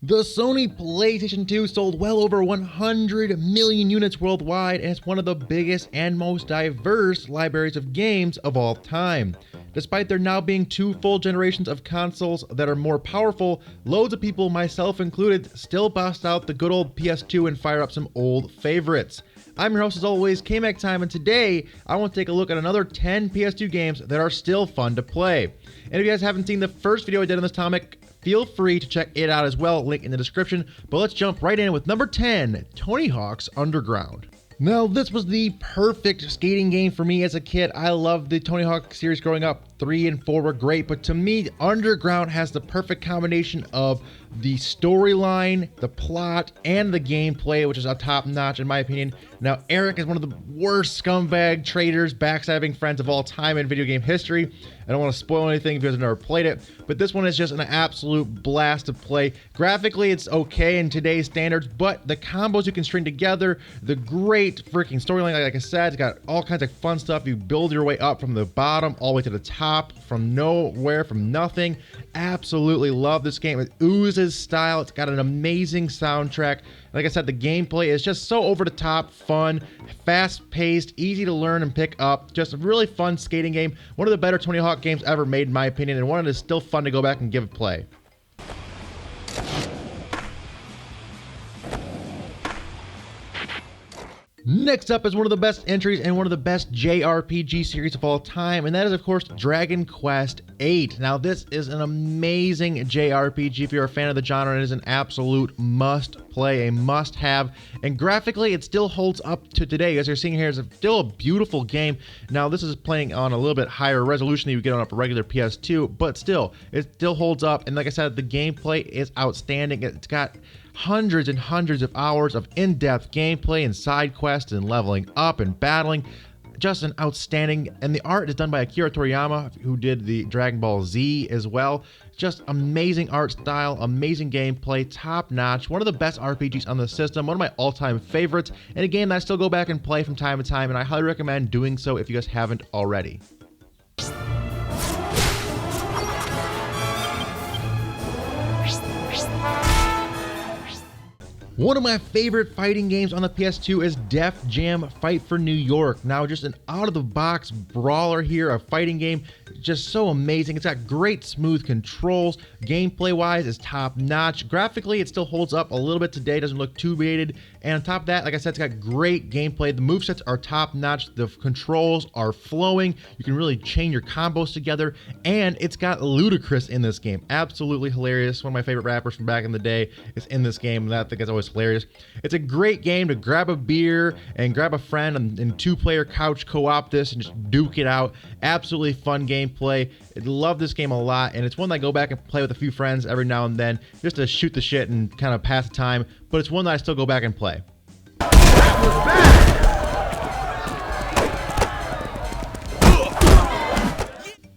The Sony Playstation 2 sold well over 100 million units worldwide, and it's one of the biggest and most diverse libraries of games of all time. Despite there now being two full generations of consoles that are more powerful, loads of people, myself included, still bust out the good old PS2 and fire up some old favorites. I'm your host as always, K-Mac Time, and today I want to take a look at another 10 PS2 games that are still fun to play. And if you guys haven't seen the first video I did on this topic, feel free to check it out as well, link in the description. But let's jump right in with number 10, Tony Hawk's Underground. Now, this was the perfect skating game for me as a kid. I loved the Tony Hawk series growing up. 3 and 4 were great, but to me, Underground has the perfect combination of the storyline, the plot, and the gameplay, which is a top-notch in my opinion. Now, Eric is one of the worst scumbag traitors, backstabbing friends of all time in video game history. I don't want to spoil anything if you guys have never played it, but this one is just an absolute blast to play. Graphically, it's okay in today's standards, but the combos you can string together, the great freaking storyline, like I said, it's got all kinds of fun stuff. You build your way up from the bottom all the way to the top, from nowhere, from nothing. Absolutely love this game. It oozes style. It's got an amazing soundtrack. Like I said, the gameplay is just so over the top, fun, fast-paced, easy to learn and pick up. Just a really fun skating game. One of the better Tony Hawk games ever made, in my opinion, and one that is still fun to go back and give a play. Next up is one of the best entries and one of the best JRPG series of all time, and that is, of course, Dragon Quest VIII. Now, this is an amazing JRPG. If you're a fan of the genre, it is an absolute must-play, a must-have, and graphically, it still holds up to today. As you're seeing here, it's still a beautiful game. Now, this is playing on a little bit higher resolution than you get on a regular PS2, but still, it still holds up, and like I said, the gameplay is outstanding. It's got hundreds and hundreds of hours of in-depth gameplay and side quests and leveling up and battling. Just an outstanding, and the art is done by Akira Toriyama, who did the Dragon Ball Z as well. Just amazing art style, amazing gameplay, top notch, one of the best RPGs on the system, one of my all-time favorites, and a game that I still go back and play from time to time, and I highly recommend doing so if you guys haven't already. One of my favorite fighting games on the PS2 is Def Jam Fight for New York. Now, just an out-of-the-box brawler here, a fighting game, just so amazing. It's got great smooth controls. Gameplay-wise, it's top-notch. Graphically, it still holds up a little bit today, doesn't look too dated. And on top of that, like I said, it's got great gameplay. The movesets are top-notch. The controls are flowing. You can really chain your combos together. And it's got Ludacris in this game. Absolutely hilarious. One of my favorite rappers from back in the day is in this game, and that I think is always hilarious. It's a great game to grab a beer and grab a friend and two-player couch co-op this and just duke it out. Absolutely fun gameplay. I love this game a lot, and it's one that I go back and play with a few friends every now and then just to shoot the shit and kind of pass the time, but it's one that I still go back and play. That was bad.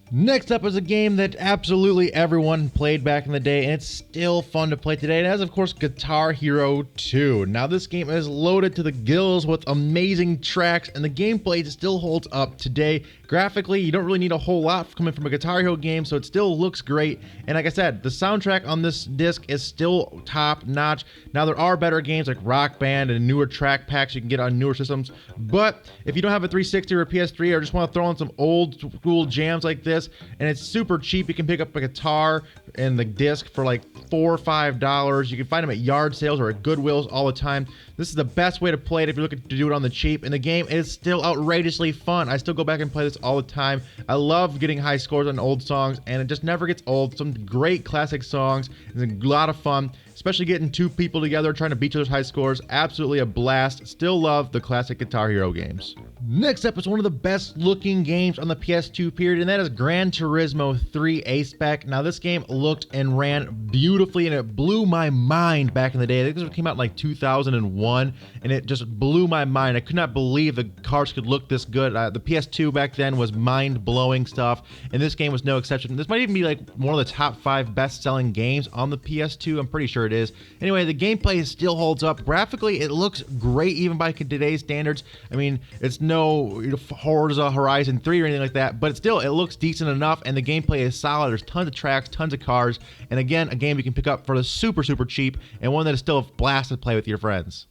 Next up is a game that absolutely everyone played back in the day, and it's still fun to play today. It has, of course, Guitar Hero 2. Now, this game is loaded to the gills with amazing tracks, and the gameplay still holds up today. Graphically, you don't really need a whole lot coming from a Guitar Hero game, so it still looks great. And like I said, the soundtrack on this disc is still top-notch. Now, there are better games like Rock Band and newer track packs you can get on newer systems, but if you don't have a 360 or a PS3 or just want to throw in some old-school jams like this, and it's super cheap, you can pick up a guitar and the disc for like $4 or $5. You can find them at yard sales or at Goodwills all the time. This is the best way to play it if you're looking to do it on the cheap, and the game is still outrageously fun. I still go back and play this all the time. I love getting high scores on old songs, and it just never gets old. Some great classic songs. It's a lot of fun, especially getting two people together trying to beat each other's high scores. Absolutely a blast. Still love the classic Guitar Hero games. Next up is one of the best looking games on the PS2 period, and that is Gran Turismo 3 A-Spec. Now, this game looked and ran beautifully, and it blew my mind back in the day. I think this came out in like 2001, and it just blew my mind. I could not believe the cars could look this good. The PS2 back then was mind-blowing stuff, and this game was no exception. This might even be like one of the top 5 best-selling games on the PS2. I'm pretty sure it is. Anyway, the gameplay still holds up. Graphically, it looks great even by today's standards. I mean, it's no Forza Horizon 3 or anything like that, but it looks decent decent enough, and the gameplay is solid. There's tons of tracks, tons of cars, and again, a game you can pick up for the super cheap, and one that is still a blast to play with your friends.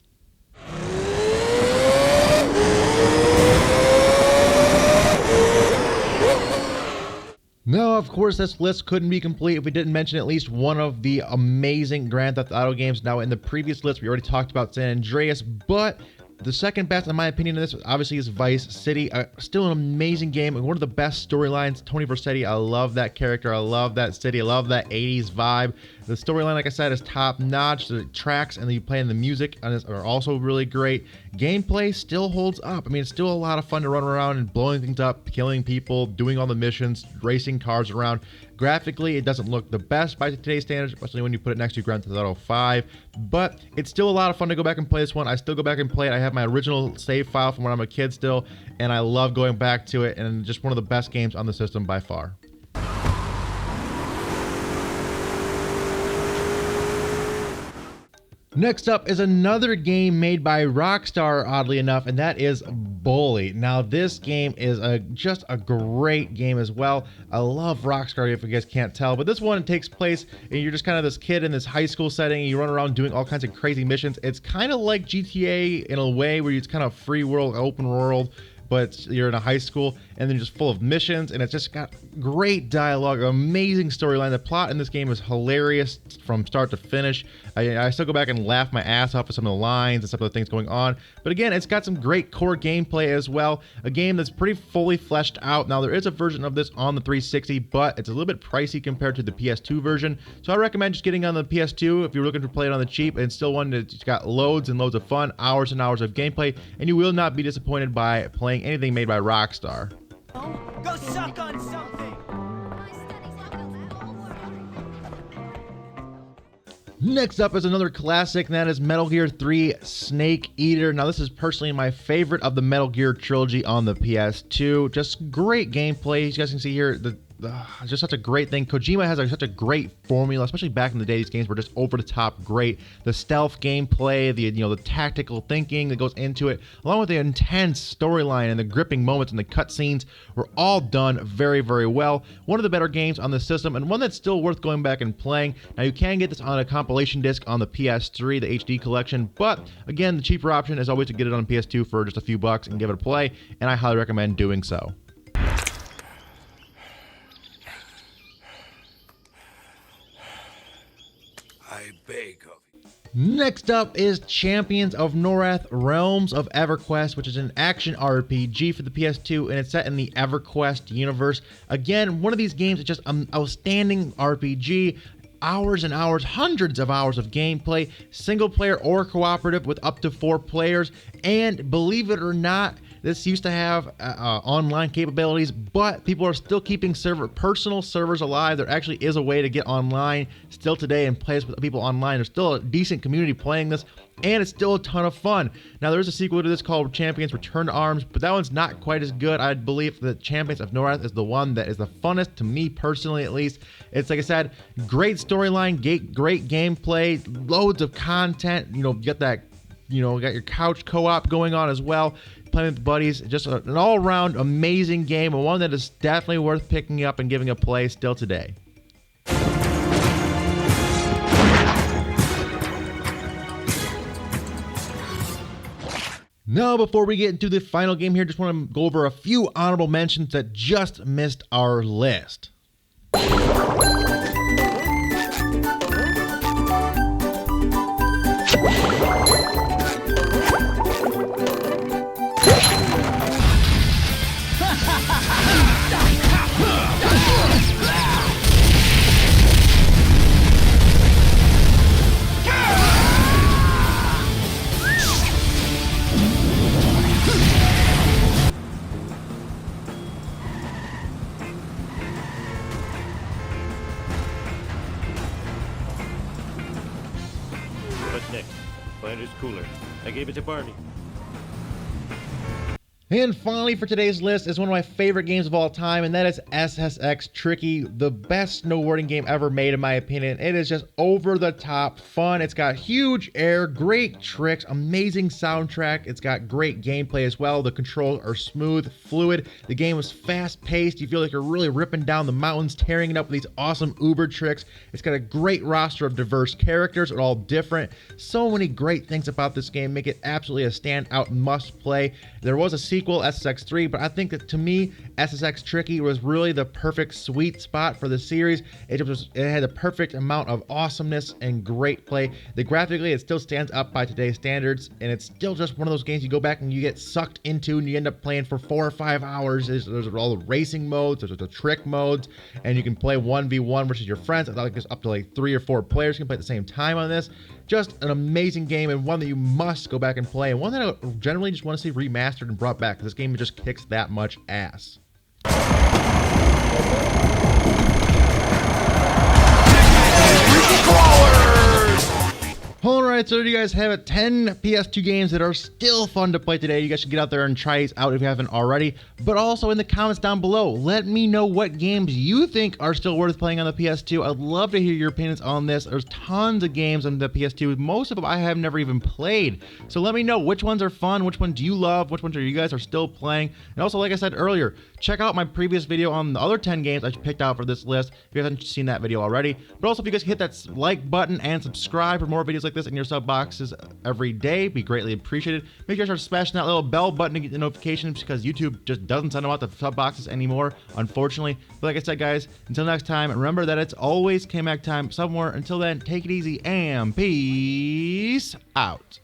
No, of course, this list couldn't be complete if we didn't mention at least one of the amazing Grand Theft Auto games. Now, in the previous list, we already talked about San Andreas, but the second best, in my opinion, in this obviously is Vice City. Still an amazing game and one of the best storylines. Tony Vercetti, I love that character. I love that city. I love that 80s vibe. The storyline, like I said, is top notch. The tracks and the play and the music on this are also really great. Gameplay still holds up. I mean, it's still a lot of fun to run around and blowing things up, killing people, doing all the missions, racing cars around. Graphically, it doesn't look the best by today's standards, especially when you put it next to Grand Theft Auto 5, but it's still a lot of fun to go back and play this one. I still go back and play it. I have my original save file from when I'm a kid still, and I love going back to it, and just one of the best games on the system by far. Next up is another game made by Rockstar, oddly enough, and that is Bully. Now, this game is just a great game as well. I love Rockstar, if you guys can't tell, but this one takes place, and you're just kind of this kid in this high school setting, and you run around doing all kinds of crazy missions. It's kind of like GTA in a way, where it's kind of free world, open world, but you're in a high school, and then just full of missions, and it's just got great dialogue, amazing storyline. The plot in this game is hilarious from start to finish. I still go back and laugh my ass off at some of the lines and some of the things going on, but again, it's got some great core gameplay as well. A game that's pretty fully fleshed out. Now, there is a version of this on the 360, but it's a little bit pricey compared to the PS2 version, so I recommend just getting on the PS2 if you're looking to play it on the cheap, and still one that's got loads and loads of fun, hours and hours of gameplay, and you will not be disappointed by playing anything made by Rockstar. Go suck on something! Next up is another classic, and that is Metal Gear 3 Snake Eater. Now, this is personally my favorite of the Metal Gear trilogy on the PS2. Just great gameplay. As you guys can see here, just such a great thing. Kojima has such a great formula, especially back in the day. These games were just over the top great. The stealth gameplay, the tactical thinking that goes into it, along with the intense storyline and the gripping moments and the cutscenes, were all done very, very well. One of the better games on the system, and one that's still worth going back and playing. Now, you can get this on a compilation disc on the PS3, the HD collection, but again, the cheaper option is always to get it on PS2 for just a few bucks and give it a play, and I highly recommend doing so. I beg of you. Next up is Champions of Norrath Realms of EverQuest, which is an action RPG for the PS2, and it's set in the EverQuest universe. Again, one of these games is just an outstanding RPG. Hours and hours, hundreds of hours of gameplay, single player or cooperative with up to 4 players, and believe it or not, this used to have online capabilities, but people are still keeping personal servers alive. There actually is a way to get online still today and play this with people online. There's still a decent community playing this, and it's still a ton of fun. Now, there's a sequel to this called Champions Return to Arms, but that one's not quite as good. I believe that Champions of Norrath is the one that is the funnest, to me personally at least. It's, like I said, great storyline, great gameplay, loads of content. You got that, got your couch co-op going on as well, playing with buddies. Just an all-around amazing game, and one that is definitely worth picking up and giving a play still today. Now, before we get into the final game here, just want to go over a few honorable mentions that just missed our list. What's next? Finders cooler. I gave it to Barney. And finally for today's list is one of my favorite games of all time, and that is SSX Tricky, the best snowboarding game ever made in my opinion. It is just over the top fun. It's got huge air, great tricks, amazing soundtrack. It's got great gameplay as well. The controls are smooth, fluid. The game is fast paced. You feel like you're really ripping down the mountains, tearing it up with these awesome uber tricks. It's got a great roster of diverse characters. They're all different. So many great things about this game make it absolutely a standout must play. There was a sequel, SSX3, but I think that to me, SSX Tricky was really the perfect sweet spot for the series. It had the perfect amount of awesomeness and great play. Graphically, it still stands up by today's standards, and it's still just one of those games you go back and you get sucked into and you end up playing for 4 or 5 hours. There's all the racing modes, there's the trick modes, and you can play 1v1 versus your friends. I thought there's up to like 3 or 4 players can play at the same time on this. Just an amazing game, and one that you must go back and play, and one that I generally just want to see remastered and brought back, because this game just kicks that much ass. Alright, so there you guys have it. 10 PS2 games that are still fun to play today. You guys should get out there and try these out if you haven't already. But also in the comments down below, let me know what games you think are still worth playing on the PS2. I'd love to hear your opinions on this. There's tons of games on the PS2. Most of them I have never even played. So let me know which ones are fun, which ones do you love, which ones are you guys are still playing. And also, like I said earlier, check out my previous video on the other 10 games I picked out for this list if you haven't seen that video already. But also, if you guys hit that like button and subscribe for more videos like this in your sub boxes every day, be greatly appreciated. Make sure you start smashing that little bell button to get the notifications, because YouTube just doesn't send them out to sub boxes anymore, unfortunately. But like I said, guys, until next time, remember that it's always K-Mac time somewhere. Until then, take it easy and peace out.